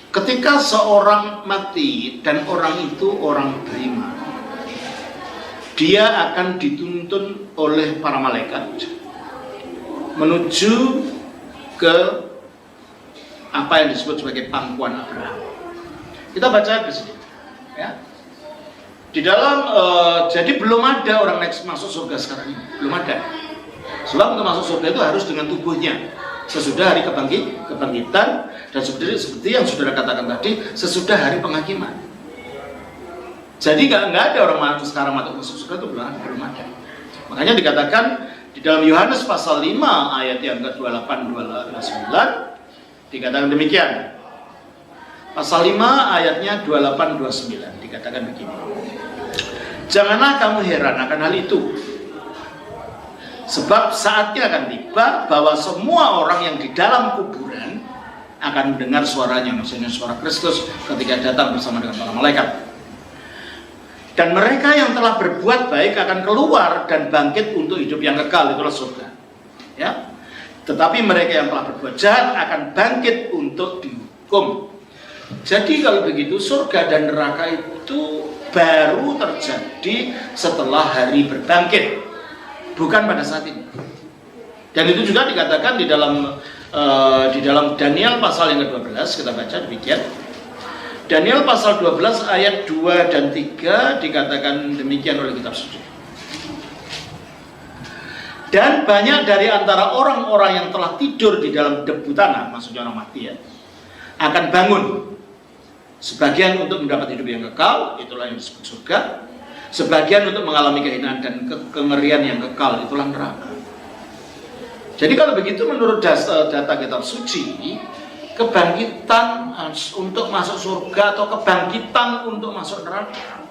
ketika seorang mati dan orang itu orang beriman, dia akan dituntun oleh para malaikat menuju ke apa yang disebut sebagai pangkuan Abraham. Kita baca di sini, ya. Di dalam jadi belum ada orang masuk surga sekarang ini, belum ada. Sebab untuk masuk surga itu harus dengan tubuhnya sesudah hari kebangkitan, dan seperti yang saudara katakan tadi, sesudah hari penghakiman. Jadi nggak ada orang sekarang masuk surga itu belum ada. Makanya dikatakan di dalam Yohanes pasal 5 ayat yang ke-28 29 dikatakan demikian. Pasal 5 ayatnya 28-29 dikatakan begini. Janganlah kamu heran akan hal itu, sebab saatnya akan tiba bahwa semua orang yang di dalam kuburan akan mendengar suaranya, maksudnya suara Kristus ketika datang bersama dengan para malaikat. Dan mereka yang telah berbuat baik akan keluar dan bangkit untuk hidup yang kekal, itulah surga. Ya. Tetapi mereka yang telah berbuat jahat akan bangkit untuk dihukum. Jadi kalau begitu surga dan neraka itu baru terjadi setelah hari berbangkit, bukan pada saat ini. Dan itu juga dikatakan di dalam Daniel pasal yang ke-12, kita baca demikian. Daniel pasal 12 ayat 2 dan 3 dikatakan demikian oleh kitab suci. Dan banyak dari antara orang-orang yang telah tidur di dalam debu tanah, maksudnya orang mati ya, akan bangun. Sebagian untuk mendapat hidup yang kekal, itulah yang disebut surga. Sebagian untuk mengalami kehinaan dan kengerian yang kekal, itulah neraka. Jadi kalau begitu menurut data kitab suci, kebangkitan untuk masuk surga atau kebangkitan untuk masuk neraka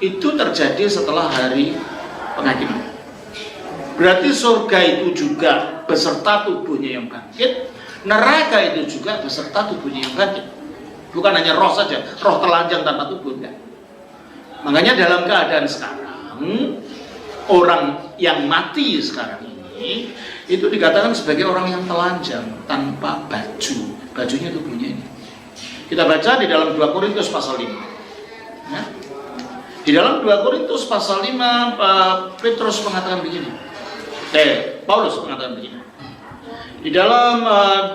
itu terjadi setelah hari penghakiman. Berarti surga itu juga beserta tubuhnya yang bangkit, neraka itu juga beserta tubuhnya yang bangkit. Bukan hanya roh saja, roh telanjang tanpa tubuh, enggak. Makanya dalam keadaan sekarang, orang yang mati sekarang ini itu dikatakan sebagai orang yang telanjang tanpa baju. Bajunya tubuhnya ini. Kita baca di dalam 2 Korintus pasal 5. Ya. Di dalam 2 Korintus pasal 5, Petrus mengatakan begini. Paulus mengatakan begini. Di dalam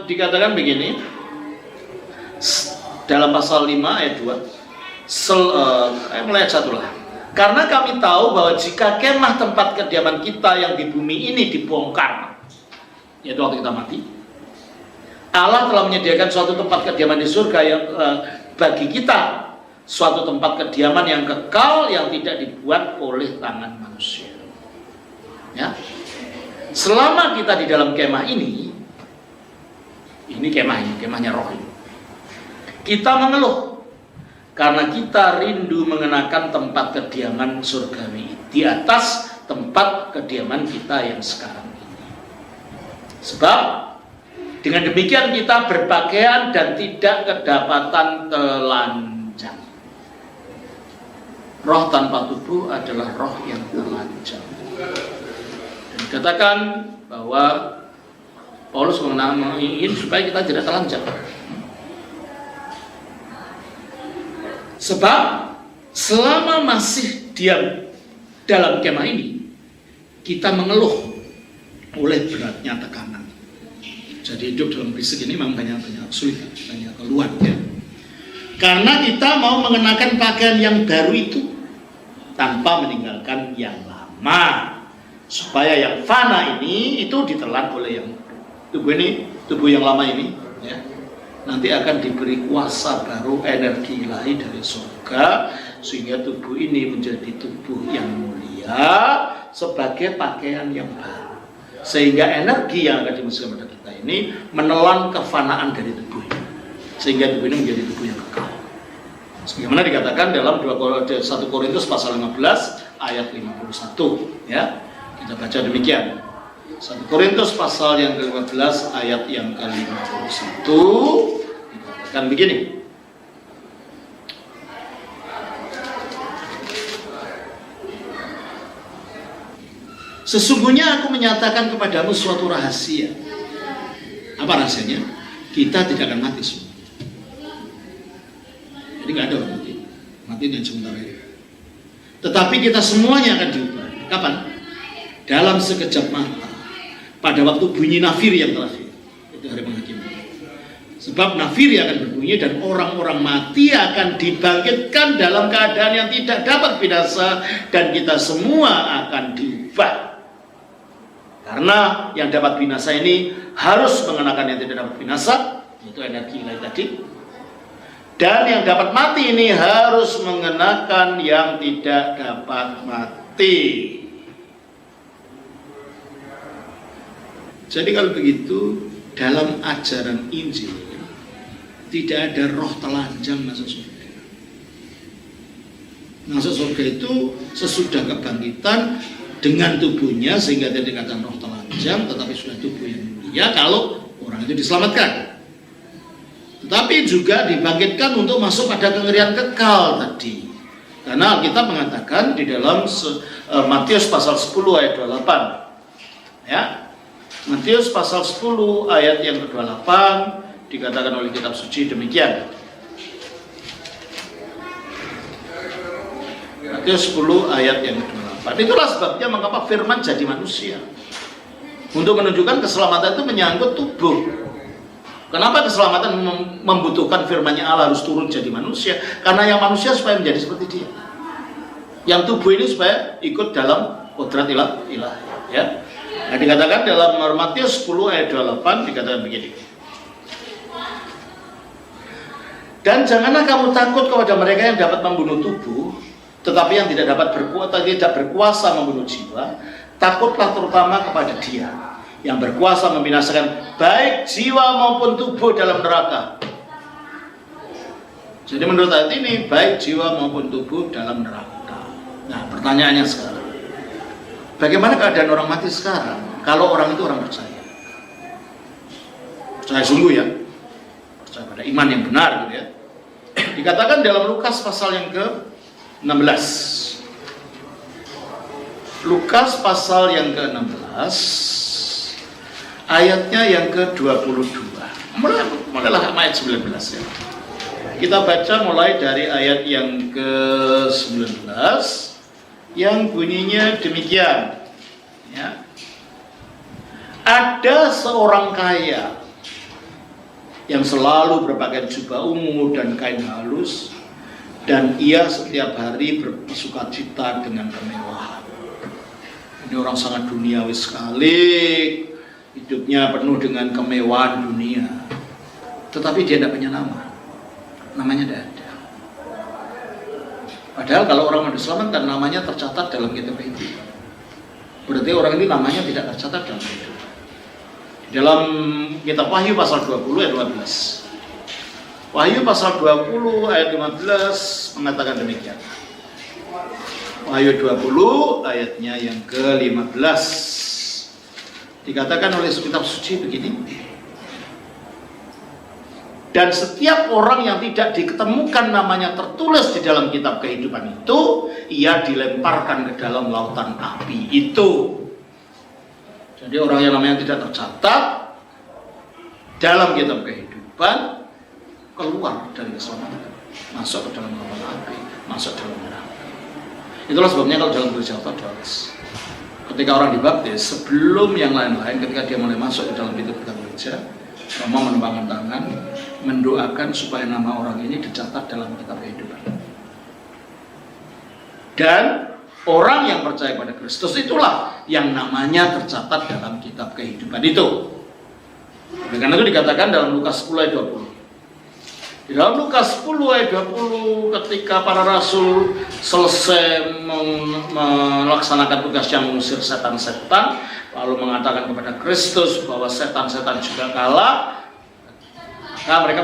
dikatakan begini. Dalam pasal 5 ayat 2 mulai ayat 1 lah. Karena kami tahu bahwa jika kemah tempat kediaman kita yang di bumi ini dibongkar, yaitu waktu kita mati, Allah telah menyediakan suatu tempat kediaman di surga yang bagi kita, suatu tempat kediaman yang kekal yang tidak dibuat oleh tangan manusia. Ya. Selama kita di dalam kemah ini kemahnya roh ini, kita mengeluh karena kita rindu mengenakan tempat kediaman surgawi di atas tempat kediaman kita yang sekarang ini. Sebab dengan demikian kita berpakaian dan tidak kedapatan telanjang. Roh tanpa tubuh adalah roh yang telanjang. Dan dikatakan bahwa Paulus ingin supaya kita tidak telanjang. Sebab selama masih diam dalam kemah ini, kita mengeluh oleh beratnya tekanan. Jadi hidup dalam fisik ini memang banyak sulit, banyak keluhan ya. Karena kita mau mengenakan pakaian yang baru itu tanpa meninggalkan yang lama, supaya yang fana ini itu ditelan oleh yang tubuh yang lama ini ya. Nanti akan diberi kuasa baru, energi ilahi dari surga, sehingga tubuh ini menjadi tubuh yang mulia sebagai pakaian yang baru, sehingga energi yang akan dimasukkan pada kita ini menelan kefanaan dari tubuh ini, sehingga tubuh ini menjadi tubuh yang kekal. Sebagaimana dikatakan dalam 1 Korintus pasal 15 ayat 51 ya. Kita baca demikian. 1 Korintus pasal yang ke-15 ayat yang ke-51 dikatakan begini. Sesungguhnya aku menyatakan kepadamu suatu rahasia. Apa rahasianya? Kita tidak akan mati semua. Jadi nggak ada orang mati. Mati dan sementara ini. Tetapi kita semuanya akan diubah. Kapan? Dalam sekejap mata. Pada waktu bunyi nafiri yang terakhir. Itu hari penghakiman. Sebab nafiri akan berbunyi dan orang-orang mati akan dibangkitkan dalam keadaan yang tidak dapat binasa dan kita semua akan diubah. Karena yang dapat binasa ini harus mengenakan yang tidak dapat binasa, itu energi ilahi tadi. Dan yang dapat mati ini harus mengenakan yang tidak dapat mati. Jadi kalau begitu, dalam ajaran Injil tidak ada roh telanjang masuk surga. Masuk surga itu sesudah kebangkitan dengan tubuhnya, sehingga tidak dikatakan roh telanjang, tetapi sudah tubuh yang mulia kalau orang itu diselamatkan. Tetapi juga dibangkitkan untuk masuk pada kengerian kekal tadi. Karena Alkitab mengatakan di dalam Matius pasal 10 ayat 28. Ya. Matius pasal 10 ayat yang ke-28 dikatakan oleh kitab suci demikian. Matius 10 ayat yang ke-28. Itulah sebabnya mengapa firman jadi manusia. Untuk menunjukkan keselamatan itu menyangkut tubuh. Kenapa keselamatan membutuhkan firman-Nya Allah harus turun jadi manusia? Karena yang manusia supaya menjadi seperti dia. Yang tubuh ini supaya ikut dalam kodrat ilah. Ya. Nah, dikatakan dalam Matius 10 ayat 28 dikatakan begini. Dan janganlah kamu takut kepada mereka yang dapat membunuh tubuh, tetapi yang tidak berkuasa membunuh jiwa. Takutlah terutama kepada Dia yang berkuasa membinasakan baik jiwa maupun tubuh dalam neraka. Jadi menurut ayat ini, baik jiwa maupun tubuh dalam neraka. Nah, pertanyaannya sekarang, bagaimana keadaan orang mati sekarang? Kalau orang itu orang percaya. Percaya sungguh ya. Percaya pada iman yang benar gitu ya. Dikatakan dalam Lukas pasal yang ke-16. Lukas pasal yang ke-16 ayatnya yang ke-22. Mulailah ayat 19 ya. Kita baca mulai dari ayat yang ke-19 yang bunyinya demikian. Ya. Ada seorang kaya yang selalu berpakaian jubah ungu dan kain halus, dan ia setiap hari bersukacita dengan kemewahan. Ini orang sangat duniawi sekali, hidupnya penuh dengan kemewahan dunia. Tetapi dia tidak punya nama, namanya tidak ada. Padahal kalau orang mau diselamatkan, namanya tercatat dalam kitab kehidupan. Berarti orang ini namanya tidak tercatat dalam kehidupan. Dalam kitab Wahyu pasal 20 ayat 15. Wahyu pasal 20 ayat 15 mengatakan demikian. Wahyu 20 ayatnya yang ke-15. Dikatakan oleh kitab suci begini. Dan setiap orang yang tidak diketemukan namanya tertulis di dalam kitab kehidupan itu, ia dilemparkan ke dalam lautan api itu. Jadi orang yang namanya tidak tercatat dalam kitab kehidupan keluar dari keselamatan, masuk ke dalam lautan api, masuk dalam neraka. Itulah sebabnya kalau dalam gereja ortodoks, ketika orang dibaptis, sebelum yang lain-lain, ketika dia mulai masuk ke dalam pintu gereja, Romo menembangkan tangan, mendoakan supaya nama orang ini dicatat dalam kitab kehidupan. Dan orang yang percaya pada Kristus itulah yang namanya tercatat dalam kitab kehidupan itu. Karena itu dikatakan dalam Lukas 10 ayat 20. Di dalam Lukas 10 ayat 20, ketika para rasul selesai melaksanakan tugasnya mengusir setan-setan, lalu mengatakan kepada Kristus bahwa setan-setan juga kalah, maka mereka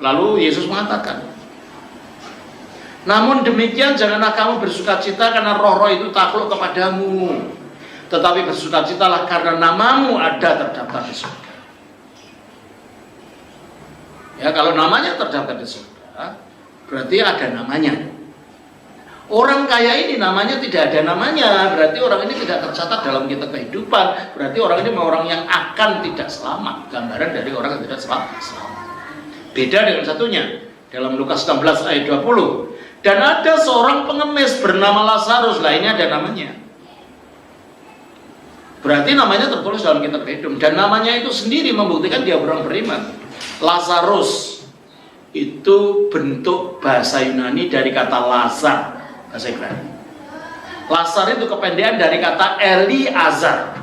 lalu Yesus mengatakan, namun demikian janganlah kamu bersukacita karena roh-roh itu takluk kepadamu, tetapi bersukacitalah karena namamu ada terdaftar di surga. Ya, kalau namanya terdaftar di surga, berarti ada namanya. Orang kaya ini namanya tidak ada namanya, berarti orang ini tidak tercatat dalam kitab kehidupan, berarti orang ini orang yang akan tidak selamat, gambaran dari orang yang tidak selamat. Beda dengan satunya, dalam Lukas 16 ayat 20. Dan ada seorang pengemis bernama Lazarus, lainnya ada namanya. Berarti namanya tertulis dalam kitab hidup, dan namanya itu sendiri membuktikan dia orang beriman. Lazarus itu bentuk bahasa Yunani dari kata Lazar, bahasa Ibrani. Lazar itu kependekan dari kata Eliazar.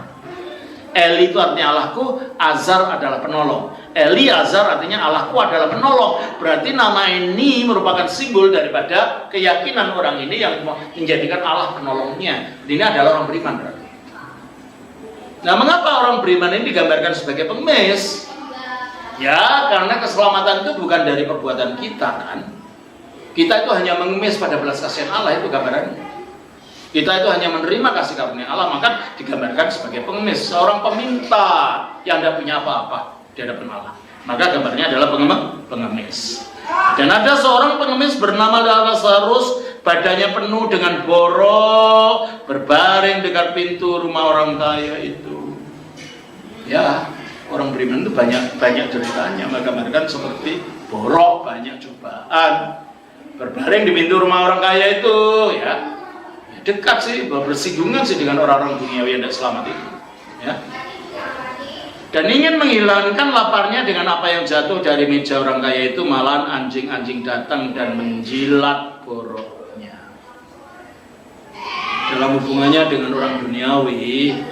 Eli itu artinya Allahku, Azar adalah penolong. Eliazar artinya Allahku adalah penolong. Berarti nama ini merupakan simbol daripada keyakinan orang ini yang menjadikan Allah penolongnya. Ini adalah orang beriman berarti. Nah, mengapa orang beriman ini digambarkan sebagai pengemis? Ya, karena keselamatan itu bukan dari perbuatan kita, kan? Kita itu hanya mengemis pada belas kasihan Allah, itu gambarannya. Kita itu hanya menerima kasih karunia Allah, maka digambarkan sebagai pengemis, seorang peminta yang tidak punya apa-apa di hadapan Allah. Maka gambarnya adalah pengemis. Dan ada seorang pengemis bernama Lazarus, badannya penuh dengan borok, berbaring dekat pintu rumah orang kaya itu. Ya, orang beriman itu banyak ceritanya, menggambarkan seperti borok, banyak cobaan, berbaring di pintu rumah orang kaya itu, ya dekat sih, bersinggungan sih dengan orang-orang duniawi yang tidak selamat itu, ya. Dan ingin menghilangkan laparnya dengan apa yang jatuh dari meja orang kaya itu, malahan anjing-anjing datang dan menjilat boroknya. Dalam hubungannya dengan orang duniawi,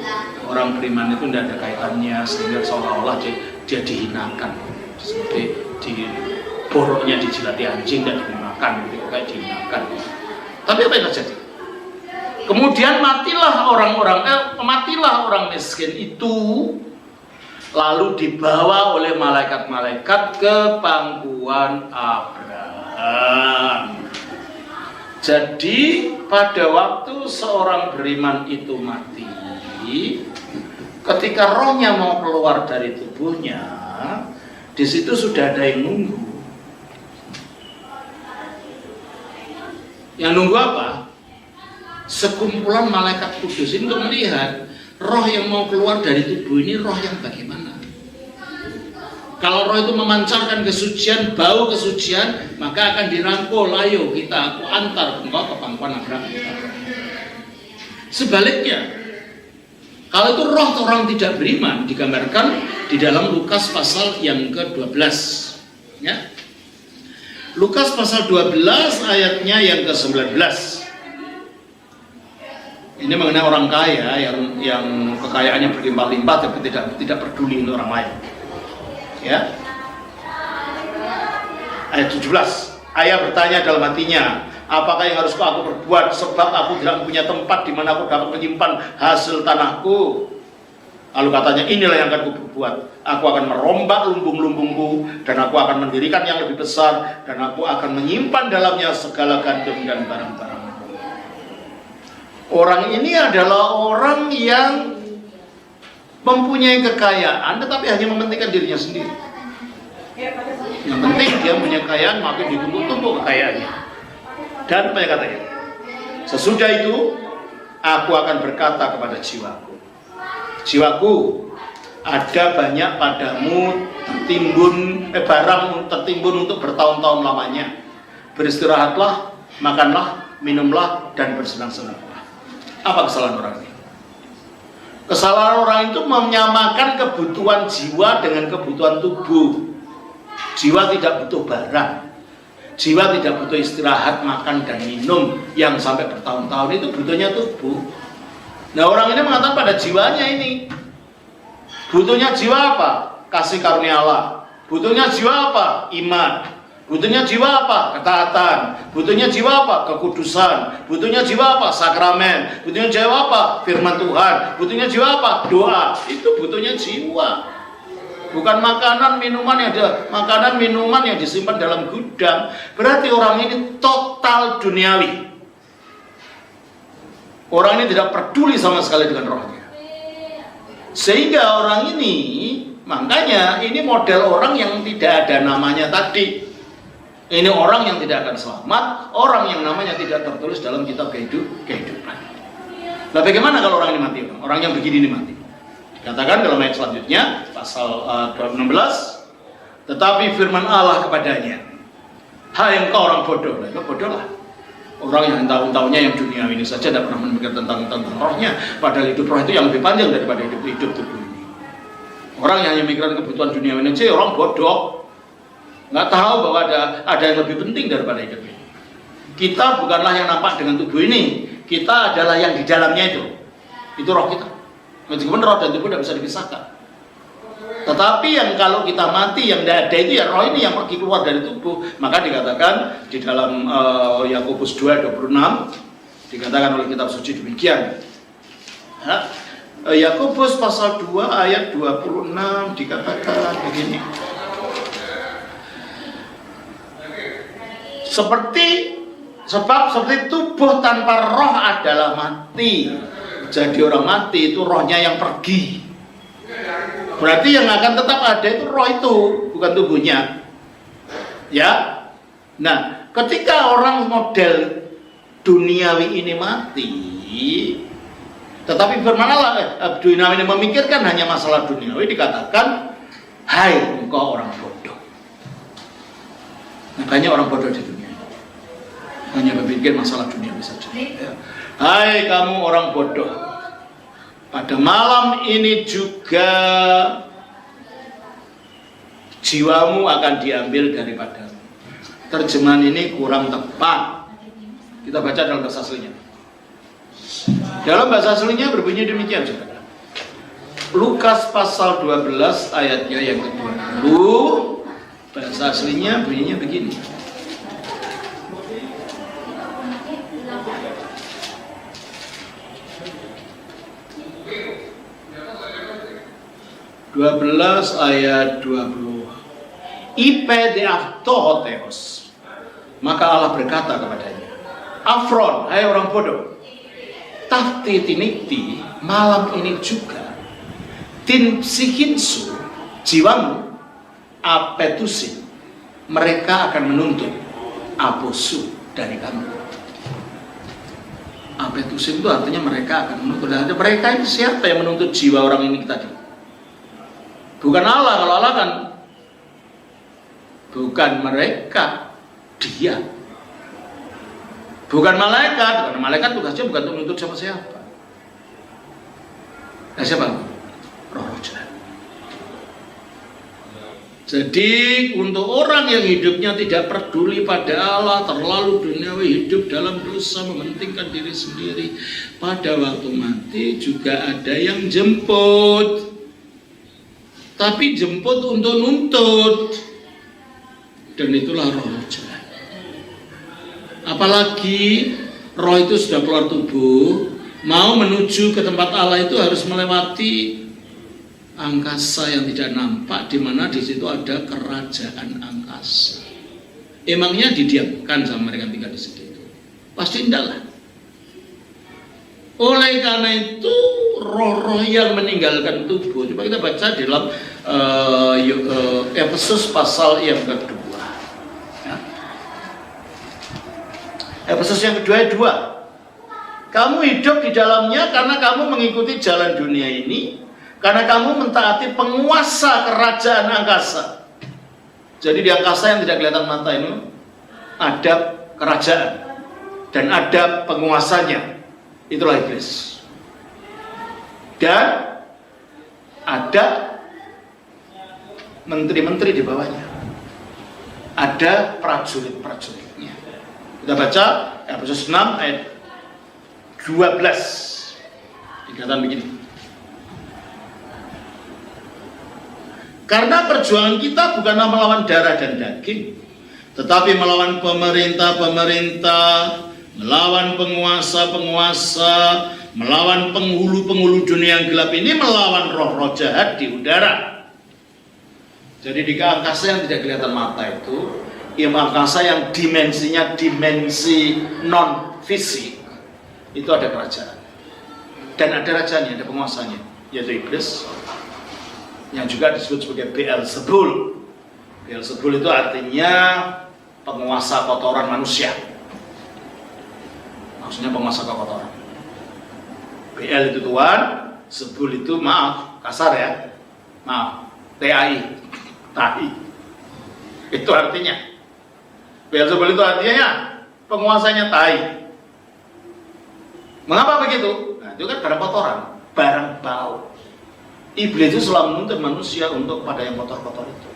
orang beriman itu tidak ada kaitannya, sehingga seolah-olah dia dihinakan, seperti boroknya dijilati anjing dan dimakan, gitu, kayak dihinakan. Tapi apa yang terjadi? Kemudian matilah orang miskin itu, lalu dibawa oleh malaikat-malaikat ke pangkuan Abraham. Jadi pada waktu seorang beriman itu mati, ketika rohnya mau keluar dari tubuhnya, di situ sudah ada yang nunggu. Yang nunggu apa? Sekumpulan malaikat kudus ini untuk melihat roh yang mau keluar dari tubuh ini roh yang bagaimana. Kalau roh itu memancarkan kesucian, bau kesucian, maka akan dirangkul, ayo aku antar engkau ke pangkuan Abraham. Sebaliknya, kalau itu roh orang tidak beriman, digambarkan di dalam Lukas pasal yang ke-12, ya. Lukas pasal 12 ayatnya yang ke-19. Ini mengenai orang kaya yang kekayaannya berlimpah-limpah tapi tidak peduli untuk orang lain. Ya. Ayat 17. Ayah bertanya dalam hatinya, apakah yang harus aku berbuat, sebab aku tidak punya tempat di mana aku dapat menyimpan hasil tanahku. Lalu katanya, inilah yang akan aku berbuat. Aku akan merombak lumbung-lumbungku, dan aku akan mendirikan yang lebih besar, dan aku akan menyimpan dalamnya segala gandum dan barang-barang. Orang ini adalah orang yang mempunyai kekayaan tetapi hanya mementingkan dirinya sendiri. Yang penting dia punya kekayaan, makin ditumpuk-tumpuk kekayaannya. Dan apa yang katanya? Sesudah itu aku akan berkata kepada jiwaku, jiwaku, ada banyak padamu barang tertimbun untuk bertahun-tahun lamanya. Beristirahatlah, makanlah, minumlah, dan bersenang-senanglah. Apa kesalahan orang ini? Kesalahan orang itu menyamakan kebutuhan jiwa dengan kebutuhan tubuh. Jiwa tidak butuh barang, jiwa tidak butuh istirahat, makan dan minum yang sampai bertahun-tahun, itu butuhnya tubuh. Nah, orang ini mengatakan pada jiwanya ini, butuhnya jiwa apa? Kasih karunia Allah. Butuhnya jiwa apa? Iman. Butuhnya jiwa apa? Ketaatan. Butuhnya jiwa apa? Kekudusan. Butuhnya jiwa apa? Sakramen. Butuhnya jiwa apa? Firman Tuhan. Butuhnya jiwa apa? Doa. Itu butuhnya jiwa. Bukan makanan minuman yang disimpan dalam gudang. Berarti orang ini total duniawi. Orang ini tidak peduli sama sekali dengan rohnya. Sehingga orang ini, makanya ini model orang yang tidak ada namanya tadi. Ini orang yang tidak akan selamat, orang yang namanya tidak tertulis dalam kitab kehidupan. Nah, bagaimana kalau orang ini mati? Orang yang begini ini mati. Dikatakan dalam ayat selanjutnya, pasal 16, tetapi firman Allah kepadanya, Hai engkau orang bodoh, itu bodoh lah. Orang yang tahun-tahunnya yang dunia ini saja tidak pernah memikirkan tentang rohnya, padahal hidup roh itu yang lebih panjang daripada hidup tubuh ini. Orang yang hanya memikirkan kebutuhan dunia ini saja orang bodoh, nggak tahu bahwa ada yang lebih penting daripada hidup ini. Kita bukanlah yang nampak dengan tubuh ini, kita adalah yang di dalamnya itu roh kita. Meskipun roh dan tubuh tidak bisa dipisahkan. Tetapi yang kalau kita mati yang tidak ada itu ya roh ini yang pergi keluar dari tubuh. Maka dikatakan di dalam Yakobus 2:26 dikatakan oleh kitab suci demikian. Yakobus pasal 2 ayat 26 dikatakan begini. Sebab seperti tubuh tanpa roh adalah mati. Jadi orang mati itu rohnya yang pergi. Berarti yang akan tetap ada itu roh itu, bukan tubuhnya. Ya. Nah, ketika orang model duniawi ini mati, tetapi bermanalah duniawi ini memikirkan hanya masalah duniawi, dikatakan, hai engkau orang bodoh. Nah, banyak orang bodoh di dunia ini. Hanya berpikir masalah duniawi saja. Ya. Hai kamu orang bodoh. Pada malam ini juga jiwamu akan diambil daripadamu. Terjemahan ini kurang tepat. Kita baca dalam bahasa aslinya. Dalam bahasa aslinya berbunyi demikian juga. Lukas pasal 12 ayatnya yang ke-20. Bahasa aslinya bunyinya begini. Ayat 20. Ipe de aftohoteos. Maka Allah berkata kepadanya, Afron, hai orang bodoh, tafti tiniti, malam ini juga tin psikinsu, jiwamu apetusin, mereka akan menuntut aposu dari kamu. Apetusin itu artinya mereka akan menuntut. Dan mereka itu siapa yang menuntut jiwa orang ini tadi? Bukan Allah, kalau Allah kan bukan mereka, dia. Bukan malaikat, karena malaikat tugasnya bukan untuk menuntut siapa-siapa. Nah, siapa? Roh jahat. Jadi untuk orang yang hidupnya tidak peduli pada Allah, terlalu duniawi, hidup dalam dosa, mementingkan diri sendiri, pada waktu mati juga ada yang jemput. Tapi jemput untuk nuntut. Dan itulah roh jahat. Apalagi roh itu sudah keluar tubuh, mau menuju ke tempat Allah itu harus melewati angkasa yang tidak nampak, di mana di situ ada kerajaan angkasa. Emangnya didiamkan sama mereka tinggal di situ? Pasti tidak lah. Oleh karena itu roh-roh yang meninggalkan tubuh, coba kita baca di dalam Efesus pasal yang kedua. Ya. Efesus yang kedua 2. Kamu hidup di dalamnya karena kamu mengikuti jalan dunia ini, karena kamu mentaati penguasa kerajaan angkasa. Jadi di angkasa yang tidak kelihatan mata ini ada kerajaan dan ada penguasanya. Itulah iblis. Dan ada menteri-menteri di bawahnya. Ada prajurit-prajuritnya. Kita baca Efesus 6 ayat 12. Dikatakan begini. Karena perjuangan kita bukanlah melawan darah dan daging, tetapi melawan pemerintah-pemerintah, melawan penguasa-penguasa, melawan penghulu-penghulu dunia yang gelap ini, melawan roh-roh jahat di udara. Jadi di angkasa yang tidak kelihatan mata itu, angkasa yang dimensinya dimensi non fisik, itu ada kerajaan. Dan ada rajanya, ada penguasanya, yaitu iblis, yang juga disebut sebagai Beelzebul. Beelzebul itu artinya penguasa kotoran manusia. Maksudnya penguasa kotoran. BL itu Tuhan, Zebul itu maaf, kasar ya, maaf, TAI, tahi. Itu artinya. Beelzebul itu artinya penguasanya tai. Mengapa begitu? Nah, itu kan barang kotoran, barang bau. Iblis itu selalu menuntut manusia untuk pada yang kotor-kotor itu.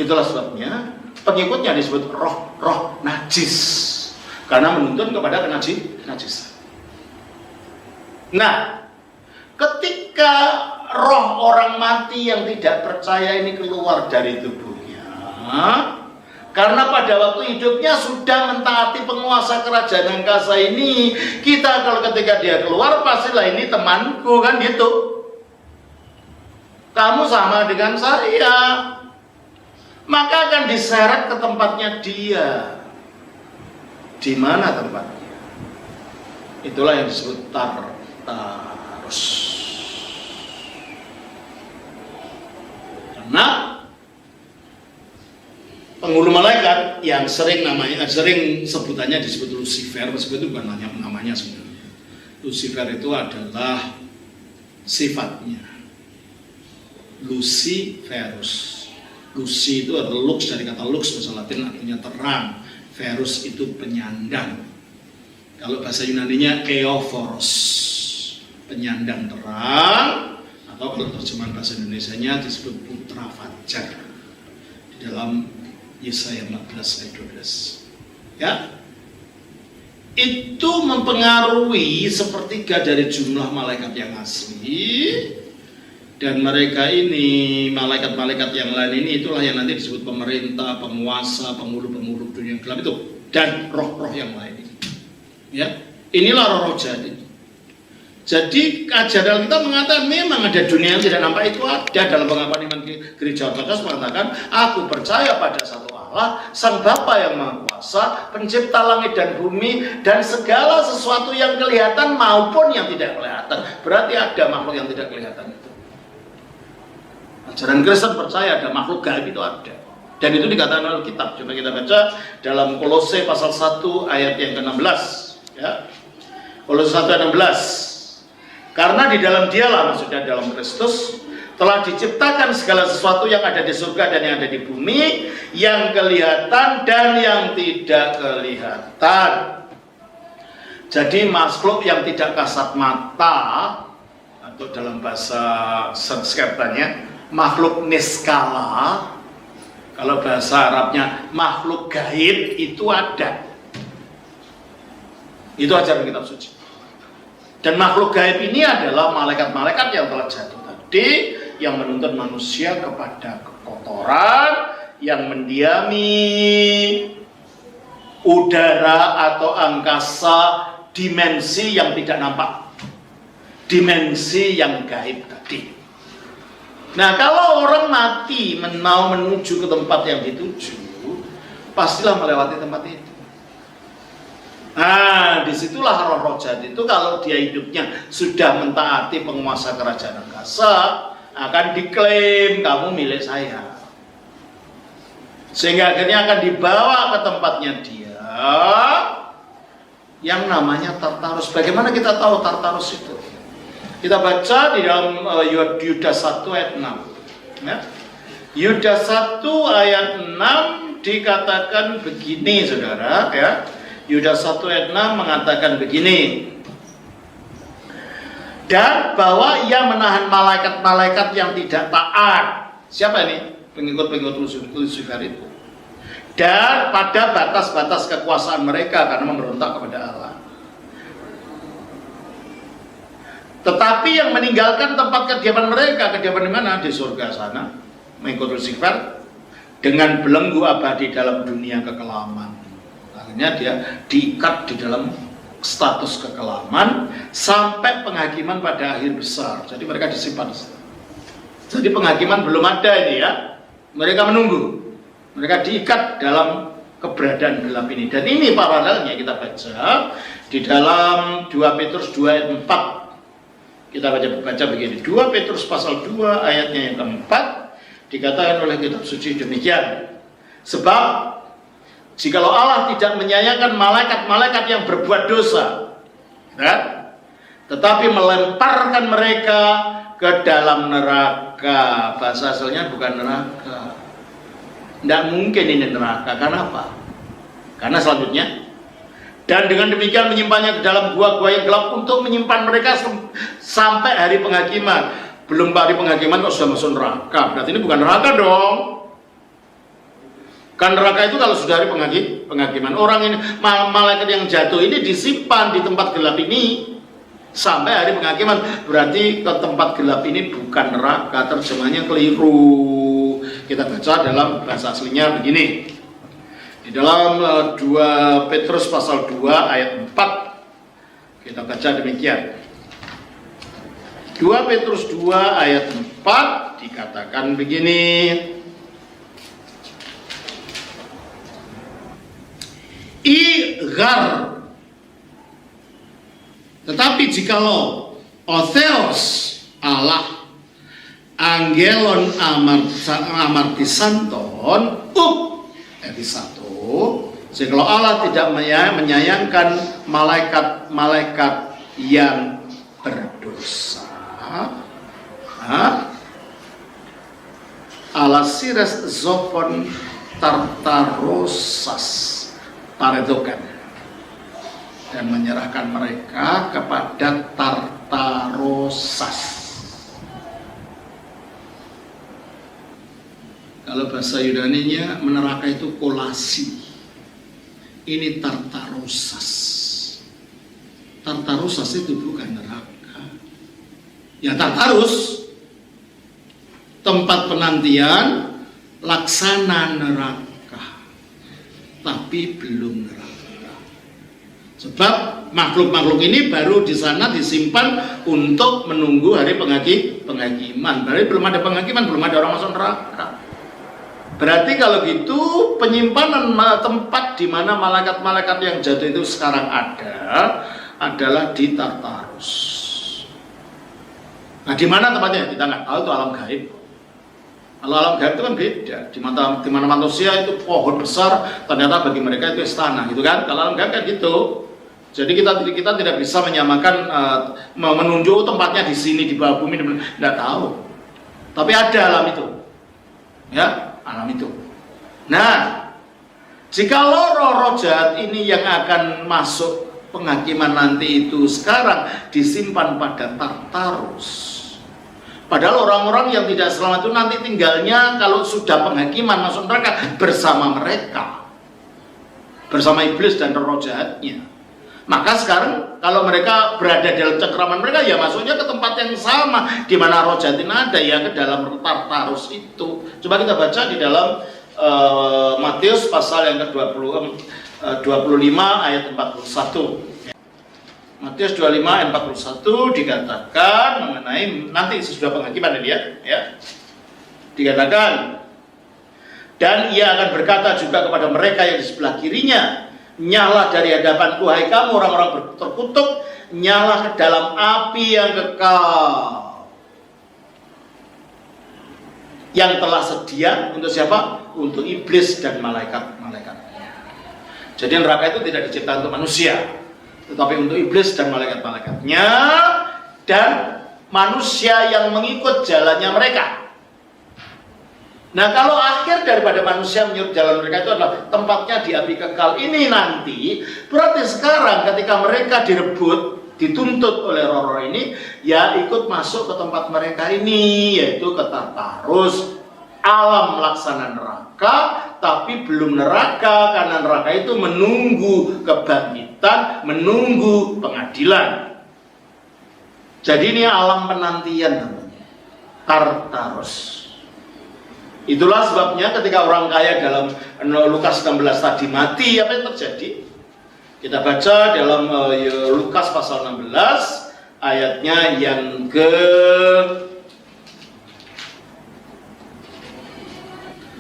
Itulah sebabnya pengikutnya disebut roh-roh najis, karena menuntun kepada kenajisan. Nah, ketika roh orang mati yang tidak percaya ini keluar dari tubuhnya, karena pada waktu hidupnya sudah mentaati penguasa kerajaan angkasa ini, kita kalau ketika dia keluar pastilah ini temanku, kan gitu. Kamu sama dengan saya, maka akan diseret ke tempatnya dia. Di mana tempatnya? Itulah yang disebut Tartarus. Karena penghulu malaikat yang sering sebutannya disebut Lucifer, meskipun itu bukan namanya sebenarnya. Lucifer itu adalah sifatnya. Luciferus. Luci itu adalah lux, dari kata lux bahasa Latin artinya terang. Verus itu penyandang. Kalau bahasa Yunaninya Eophoros, penyandang terang, atau kalau terjemahan bahasa Indonesianya disebut putra fajar di dalam Yesaya 14 ayat 12. Ya, itu mempengaruhi sepertiga dari jumlah malaikat yang asli. Dan mereka ini, malaikat-malaikat yang lain ini, itulah yang nanti disebut pemerintah, penguasa, penghulu-penghulu dunia gelap itu, dan roh-roh yang lain ini. Ya, inilah roh-roh jahat. Jadi ajaran kita mengatakan memang ada dunia yang tidak nampak, itu ada. Dalam pengakuan iman gereja Ortodoks mengatakan, aku percaya pada satu Allah, Sang Bapa yang Maha Kuasa, pencipta langit dan bumi, dan segala sesuatu yang kelihatan maupun yang tidak kelihatan. Berarti ada makhluk yang tidak kelihatan itu. Ajaran Kristen percaya ada makhluk gaib, itu ada. Dan itu dikatakan oleh Alkitab. Coba kita baca dalam Kolose pasal 1 ayat yang ke-16. Ya. Kolose 1 ayat 16. Karena di dalam Dialah, maksudnya dalam Kristus, telah diciptakan segala sesuatu yang ada di surga dan yang ada di bumi, yang kelihatan dan yang tidak kelihatan. Jadi makhluk yang tidak kasat mata, atau dalam bahasa Sanskertanya makhluk niskala, kalau bahasa Arabnya makhluk gaib, itu ada. Itu ajaran kitab suci. Dan makhluk gaib ini adalah malaikat-malaikat yang telah jatuh tadi, yang menuntun manusia kepada kekotoran, yang mendiami udara atau angkasa, dimensi yang tidak nampak, dimensi yang gaib tadi. Nah, kalau orang mati mau menuju ke tempat yang dituju, pastilah melewati tempat itu. Nah, disitulah roh-roh jahat itu, kalau dia hidupnya sudah mentaati penguasa kerajaan angkasa, akan diklaim kamu milik saya. Sehingga akhirnya akan dibawa ke tempatnya dia, yang namanya Tartarus. Bagaimana kita tahu Tartarus itu? Kita baca di dalam Yudas 1 ayat 6. Ya. Yudas 1 ayat 6 dikatakan begini, saudara. Ya. Yudas 1 ayat 6 mengatakan begini. Dan bahwa ia menahan malaikat-malaikat yang tidak taat. Siapa ini? Pengikut-pengikut Lucifer itu. Dan pada batas-batas kekuasaan mereka karena memberontak kepada Allah. Tetapi yang meninggalkan tempat kediaman mereka, kediaman di mana? Di surga sana, mengikut Lucifer, dengan belenggu abadi dalam dunia kekelaman. Akhirnya dia diikat di dalam status kekelaman sampai penghakiman pada akhir besar. Jadi mereka disimpan. Jadi penghakiman belum ada ini ya. Mereka menunggu. Mereka diikat dalam keberadaan gelap ini. Dan ini paralelnya kita baca di dalam 2 Petrus 2 ayat 4. Kita baca begini, 2 Petrus pasal 2 ayatnya yang keempat, dikatakan oleh kitab suci demikian. Sebab jikalau Allah tidak menyayangkan malaikat-malaikat yang berbuat dosa, kan? Tetapi melemparkan mereka ke dalam neraka. Bahasa asalnya bukan neraka. Tidak mungkin ini neraka. Kenapa? Karena selanjutnya, dan dengan demikian menyimpannya ke dalam gua-gua yang gelap untuk menyimpan mereka sampai hari penghakiman. Belum hari penghakiman kok sudah masuk neraka, berarti ini bukan neraka dong. Kan neraka itu kalau sudah hari penghakiman. Orang ini, malaikat yang jatuh ini disimpan di tempat gelap ini sampai hari penghakiman. Berarti ke tempat gelap ini bukan neraka, terjemahnya keliru. Kita baca dalam bahasa aslinya begini. Di dalam 2 Petrus pasal 2 ayat 4 kita baca demikian. 2 Petrus 2 ayat 4 dikatakan begini. Igar. Tetapi jikalau Otheos Allah Angelon amartisanton ayat 1. Jikalau Allah tidak menyayangkan malaikat-malaikat yang berdosa, Alasires zopon tartarosas taredokan, dan menyerahkan mereka kepada Tartarosas. Kalau bahasa Yunaninya neraka itu kolasi. Ini Tartarosas. Tartarosas itu bukan neraka. Ya Tartarus, tempat penantian, laksana neraka, tapi belum neraka. Sebab makhluk-makhluk ini baru di sana disimpan untuk menunggu hari penghakiman. Berarti belum ada penghakiman, belum ada orang masuk neraka. Berarti kalau gitu penyimpanan tempat di mana malaikat-malaikat yang jatuh itu sekarang ada adalah di Tartarus. Nah, di mana tempatnya? Kita nggak tahu, itu alam gaib. Kalau alam gaib itu kan beda. Di mana manusia itu pohon besar, ternyata bagi mereka itu istana, gitu kan? Kalau alam gaib kan gitu. Jadi kita tidak bisa menyamakan, menunjuk tempatnya di sini di bawah bumi, tidak tahu. Tapi ada alam itu, ya, alam itu. Nah, jika roh-roh jahat ini yang akan masuk penghakiman nanti itu sekarang disimpan pada Tartarus. Padahal orang-orang yang tidak selamat itu nanti tinggalnya kalau sudah penghakiman masuk neraka bersama mereka, bersama iblis dan roh jahatnya. Maka sekarang kalau mereka berada dalam cengkraman mereka, ya masuknya ke tempat yang sama di mana roh jahat ada, ya ke dalam Tartarus itu. Coba kita baca di dalam Matius pasal yang ke-25 ayat 41. Matius 25 ayat 41 dikatakan mengenai nanti sesudah penghakiman dia, ya. Dikatakan, dan ia akan berkata juga kepada mereka yang di sebelah kirinya, nyala dari hadapanku, hai kamu orang-orang terkutuk, nyala ke dalam api yang kekal, yang telah sedia untuk siapa? Untuk iblis dan malaikat-malaikatnya. Jadi neraka itu tidak diciptakan untuk manusia, tetapi untuk iblis dan malaikat-malaikatnya dan manusia yang mengikut jalannya mereka. Nah, kalau akhir daripada manusia menyurut jalan mereka itu adalah tempatnya di api kekal ini nanti, berarti sekarang ketika mereka direbut, dituntut oleh roh-roh ini, ya ikut masuk ke tempat mereka ini, yaitu ke Tartarus, alam laksana neraka, tapi belum neraka, karena neraka itu menunggu kebangkitan, menunggu pengadilan. Jadi ini alam penantian namanya, Tartarus. Itulah sebabnya ketika orang kaya dalam Lukas 16 tadi mati, apa yang terjadi? Kita baca dalam Lukas pasal 16 ayatnya yang ke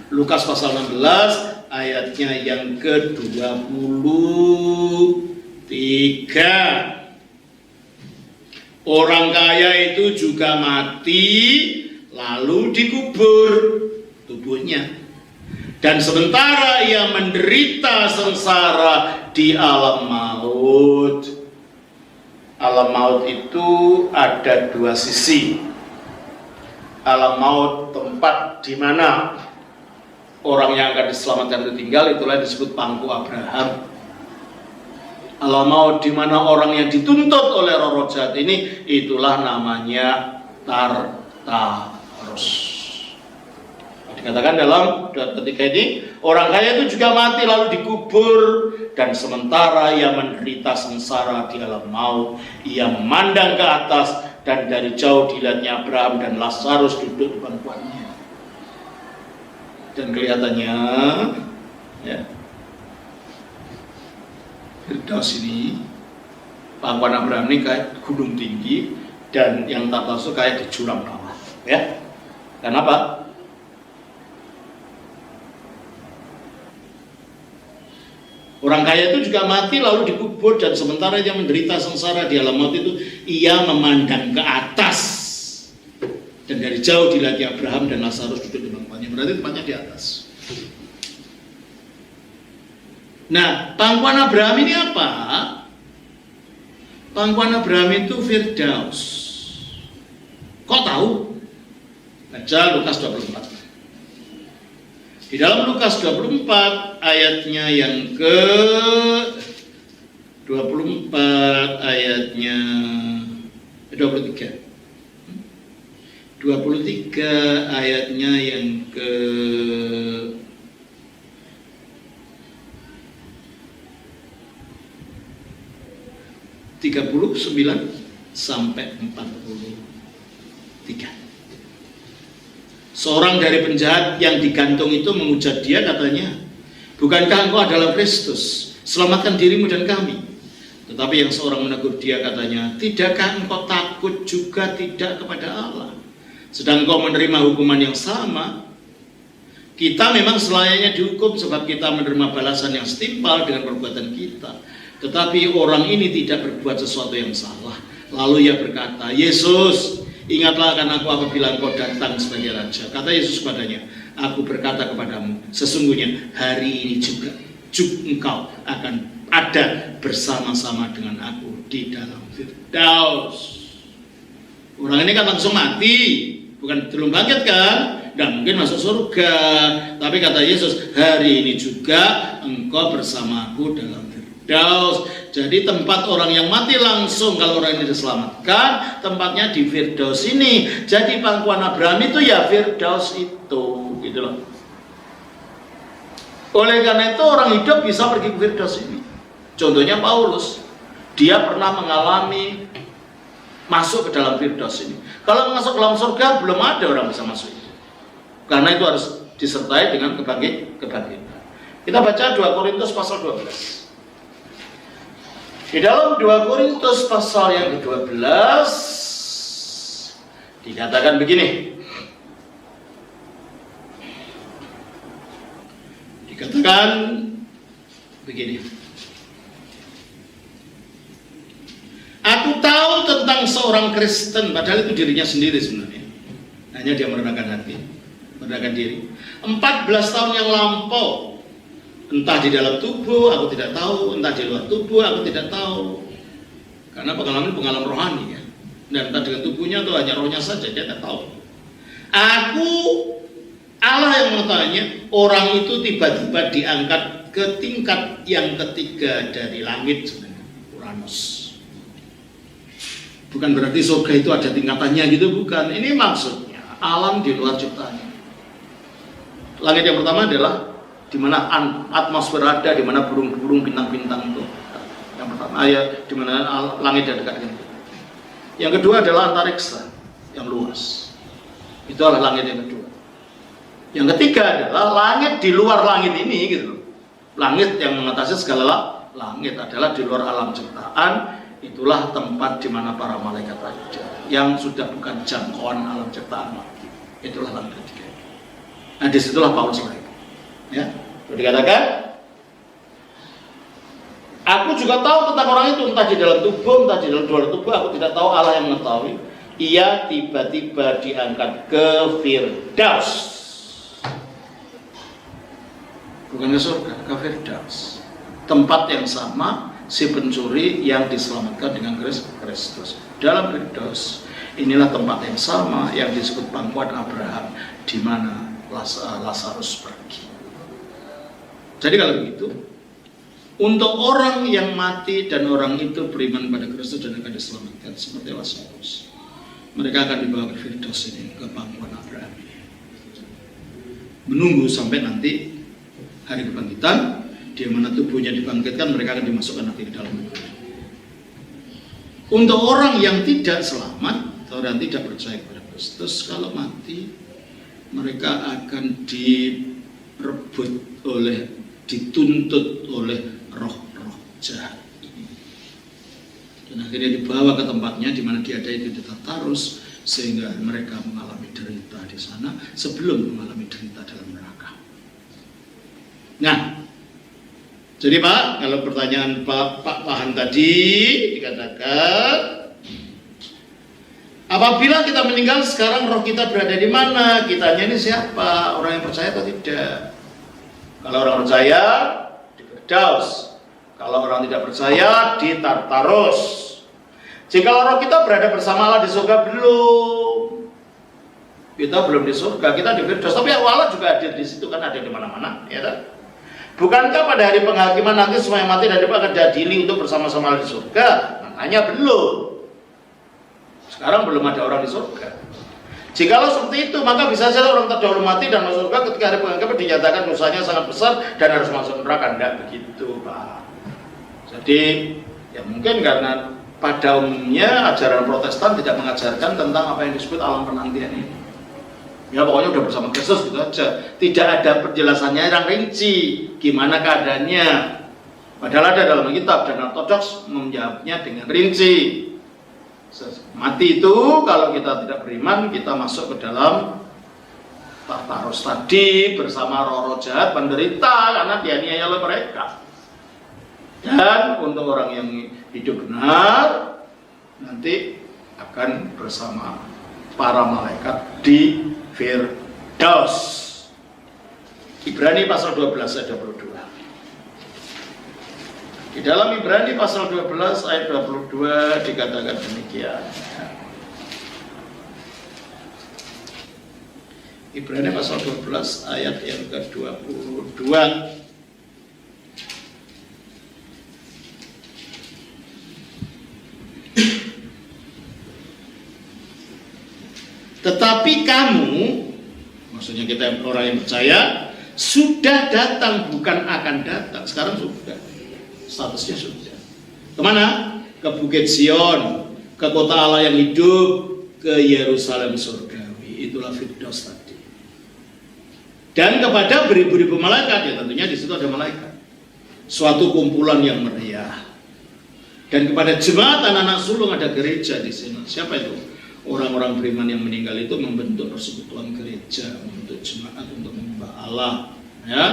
Lukas pasal 16 ayatnya yang ke-23. Orang kaya itu juga mati lalu dikubur tubuhnya, dan sementara ia menderita sengsara di alam maut. Alam maut itu ada dua sisi. Alam maut tempat di mana orang yang akan diselamatkan itu tinggal, itulah disebut pangku Abraham. Alamau, di mana orang yang dituntut oleh roh jahat ini, itulah namanya Tartarus. Dikatakan dalam ayat ketiga ini, orang kaya itu juga mati lalu dikubur, dan sementara ia menderita sengsara di alam maut, ia memandang ke atas, dan dari jauh dilihatnya Abraham dan Lazarus duduk di pangkuannya. Dan kelihatannya, ya, Firdaus ini, pangkuan Abraham ini kayak gunung tinggi, dan yang Tartarus kayak di jurang rawa. Ya, kenapa? Orang kaya itu juga mati lalu dikubur, dan sementara dia menderita sengsara di alam maut itu, ia memandang ke atas, dan dari jauh dilihat Abraham dan Lazarus duduk di pangkuannya. Berarti tempatnya di atas. Nah, pangkuan Abraham ini apa? Pangkuan Abraham itu Firdaus. Kok tahu? Baca Lukas 24. Di dalam Lukas 24 ayatnya yang ke 24 ayatnya 23. 23 ayatnya yang ke 39 sampai 43. Seorang dari penjahat yang digantung itu mengujar dia, katanya, bukankah engkau adalah Kristus? Selamatkan dirimu dan kami. Tetapi yang seorang menegur dia, katanya, tidakkah engkau takut juga tidak kepada Allah? Sedang engkau menerima hukuman yang sama. Kita memang selayaknya dihukum sebab kita menerima balasan yang setimpal dengan perbuatan kita. Tetapi orang ini tidak berbuat sesuatu yang salah. Lalu ia berkata, Yesus, ingatlah akan aku apabila engkau datang sebagai raja. Kata Yesus padanya, aku berkata kepadamu, sesungguhnya hari ini juga engkau akan ada bersama-sama dengan aku di dalam Firdaus. Orang ini kan langsung mati, bukan belum bangkit kan, dan mungkin masuk surga. Tapi kata Yesus, hari ini juga engkau bersamaku dalam Firdaus. Jadi tempat orang yang mati langsung, kalau orang ini diselamatkan, tempatnya di Firdaus ini. Jadi pangkuan Abraham itu ya Firdaus itu, gitu loh. Oleh karena itu orang hidup bisa pergi ke Firdaus ini. Contohnya Paulus, dia pernah mengalami masuk ke dalam Firdaus ini. Kalau masuk ke dalam surga belum ada orang bisa masuk itu. Karena itu harus disertai dengan kebangkitan. Kita baca 2 Korintus pasal 12. Di dalam 2 Korintus pasal yang ke-12 dikatakan begini. Dikatakan begini. Aku tahu tentang seorang Kristen, padahal itu dirinya sendiri sebenarnya. Hanya dia merendahkan hati, merendahkan diri. 14 tahun yang lampau, entah di dalam tubuh, aku tidak tahu, entah di luar tubuh, aku tidak tahu. Karena pengalaman rohani ya. Dan entah dengan tubuhnya atau hanya rohnya saja, dia tidak tahu. Aku, Allah yang mengetahuinya, orang itu tiba-tiba diangkat ke tingkat yang ketiga dari langit sebenarnya, Uranus. Bukan berarti surga itu ada tingkatannya gitu, bukan. Ini maksudnya alam di luar ciptaannya. Langit yang pertama adalah di mana atmosfer ada, di mana burung-burung, bintang-bintang itu. Yang pertama ya, di mana langit yang dekat dengan kita. Yang kedua adalah antariksa yang luas. Itu adalah langit yang kedua. Yang ketiga adalah langit di luar langit ini gitu. Langit yang mengatasi segala langit adalah di luar alam ciptaan. Itulah tempat di mana para malaikat ada, yang sudah bukan jangkauan alam ciptaan lagi. Itulah langit ketiga. Nah, disitulah Paulus lahir. Ya, dikatakan, aku juga tahu tentang orang itu, entah di dalam tubuh, entah di dalam luar tubuh, aku tidak tahu, Allah yang mengetahui. Ia tiba-tiba diangkat ke Firdaus, bukan ke surga, ke Firdaus, tempat yang sama si pencuri yang diselamatkan dengan Kristus. Dalam Firdaus inilah tempat yang sama yang disebut pangkuan Abraham, di mana Lazarus pergi. Jadi kalau begitu, untuk orang yang mati dan orang itu beriman pada Kristus dan akan diselamatkan seperti Lazarus, mereka akan dibawa ke Firdaus ini, ke pangkuan Abraham, menunggu sampai nanti hari kebangkitan, di mana tubuhnya dibangkitkan, mereka akan dimasukkan nanti ke dalam negeri. Untuk orang yang tidak selamat, orang yang tidak percaya kepada Kristus, kalau mati, mereka akan direbut dituntut oleh roh-roh jahat ini. Dan akhirnya dibawa ke tempatnya di mana dia ada itu Tartarus, sehingga mereka mengalami derita di sana sebelum mengalami derita dalam neraka. Nah, jadi Pak, kalau pertanyaan Pak Pahan tadi dikatakan, apabila kita meninggal sekarang roh kita berada di mana? Kitanya ini siapa? Orang yang percaya atau tidak? Kalau orang percaya di Firdaus, kalau orang tidak percaya di Tartarus. Jika roh kita berada bersama Allah di surga, belum. Kita belum di surga, kita di Firdaus. Tapi Allah juga ada di situ, kan ada di mana-mana, ya kan? Bukankah pada hari penghakiman nanti semua yang mati dan hidup akan diadili untuk bersama-sama di surga? Makanya belum. Sekarang belum ada orang di surga. Jikalau seperti itu, maka bisa saja orang terdahulu mati dan masuk surga ketika hari penghakiman dinyatakan dosanya sangat besar dan harus masuk neraka. Tidak begitu, Pak. Jadi, ya mungkin karena pada umumnya ajaran Protestan tidak mengajarkan tentang apa yang disebut alam penantian ini. Ya pokoknya udah bersama Kristus gitu aja. Tidak ada penjelasannya yang rinci gimana keadaannya. Padahal ada dalam kitab, dan Ortodoks menjawabnya dengan rinci. Mati itu kalau kita tidak beriman, kita masuk ke dalam Tartarus tadi bersama roh-roh jahat penderita karena dianiaya oleh mereka. Dan untuk orang yang hidup benar nanti akan bersama para malaikat di Firdaus. Ibrani pasal 12 ayat 22. Di dalam Ibrani pasal 12 ayat 22 dikatakan demikian. Ibrani pasal 12 ayat yang ke-22. Tetapi kamu, maksudnya kita orang yang percaya, sudah datang, bukan akan datang. Sekarang sudah, statusnya sudah. Kemana? Ke Bukit Sion, ke kota Allah yang hidup, ke Yerusalem surgawi. Itulah Firdaus tadi. Dan kepada beribu-ribu malaikat, ya tentunya di situ ada malaikat. Suatu kumpulan yang meriah. Dan kepada jemaat anak-anak sulung ada gereja di sini. Siapa itu? Orang-orang beriman yang meninggal itu membentuk persekutuan gereja, membentuk jemaat untuk menyembah Allah, ya.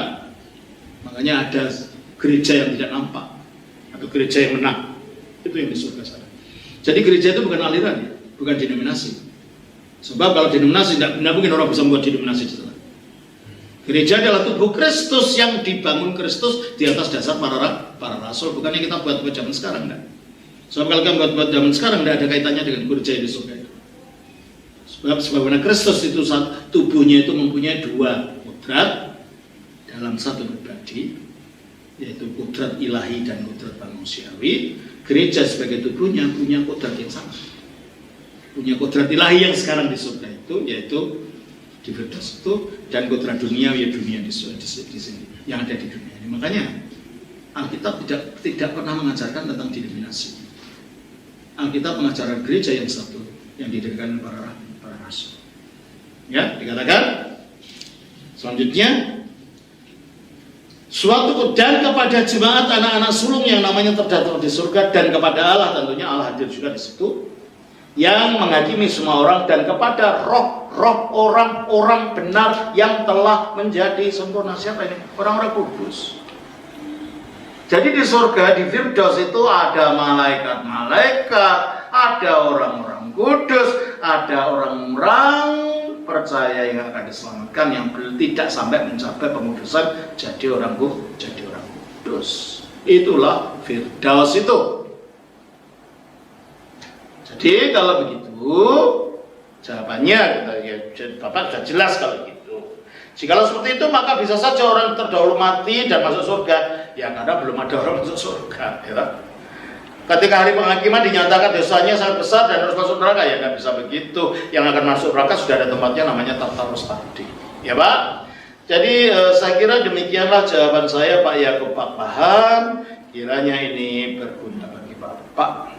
Makanya ada gereja yang tidak nampak, atau gereja yang menang. Itu yang di surga sana. Jadi gereja itu bukan aliran, ya, bukan denominasi. Sebab kalau denominasi tidak mungkin orang bisa membuat denominasi di sana. Gereja adalah tubuh Kristus yang dibangun Kristus di atas dasar para rasul, bukan yang kita buat zaman sekarang, enggak. Sebab kalau kita buat zaman sekarang tidak ada kaitannya dengan gereja di surga itu. Sebagaimana Kristus itu tubuhnya itu mempunyai dua kodrat dalam satu pribadi, yaitu kodrat ilahi dan kodrat manusiawi. Gereja sebagai tubuhnya punya kodrat yang sama, punya kodrat ilahi yang sekarang di surga itu, yaitu di Firdaus itu, dan kodrat dunia, ya dunia di sini yang ada di dunia ini. Makanya Alkitab tidak pernah mengajarkan tentang denominasi. Alkitab mengajarkan gereja yang satu yang didirikan para rasul. Ya, dikatakan selanjutnya, suatu dan kepada jemaat anak-anak sulung yang namanya terdaftar di surga, dan kepada Allah, tentunya Allah hadir juga di situ, yang menghakimi semua orang, dan kepada roh orang-orang benar yang telah menjadi sempurna. Siapa ini? Orang-orang kudus. Jadi di surga, di Firdaus itu ada malaikat-malaikat, ada orang-orang kudus, ada orang-orang percaya yang akan diselamatkan, yang tidak sampai mencapai pengudusan jadi orang kudus. Itulah Firdaus itu. Jadi kalau begitu, jawabannya Bapak sudah jelas kalau gitu. Jikalau seperti itu, maka bisa saja orang terdahulu mati dan masuk surga. Ya karena belum ada orang masuk surga. Ya. Ketika hari penghakiman dinyatakan dosanya sangat besar dan harus masuk neraka, ya nggak bisa begitu. Yang akan masuk neraka sudah ada tempatnya, namanya Tartarus tadi. Ya Pak? Jadi saya kira demikianlah jawaban saya Pak Yakub Pak Paham. Kiranya ini berguna bagi Bapak.